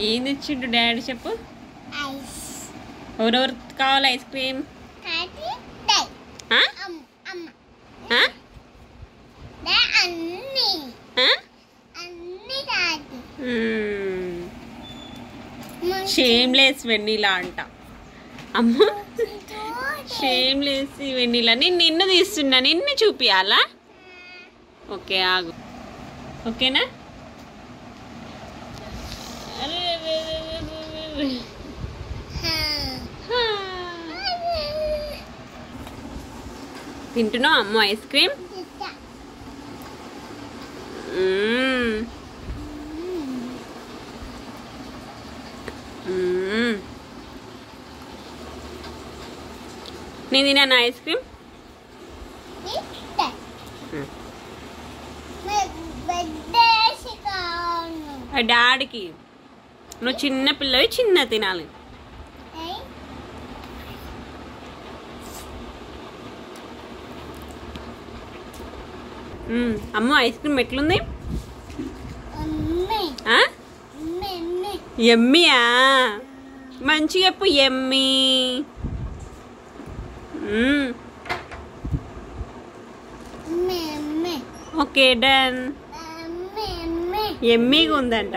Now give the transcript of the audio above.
ఏం తెచ్చిండు డాడీ చెప్పు. ఎవరెవరు కావాలి ఐస్ క్రీమ్? షేమ్లెస్ వెన్నీలా అంట. అమ్మ షేమ్లెస్ వెన్నీలా. నేను నిన్ను తీస్తున్నా, నిన్ను చూపియాలా? ఓకే ఆగు. ఓకేనా? తింటున్నావు అమ్మ ఐస్ క్రీమ్? నేను తిన్నాను ఐస్ క్రీమ్. డాడీకి. నువ్వు చిన్న పిల్లవి, చిన్న తినాలి. అమ్మ ఐస్ క్రీమ్ ఎట్లుంది? ఎమ్మియా? మంచిగా చెప్పు ఎమ్మి. Okay done. ఎమ్మిగా ఉందంట.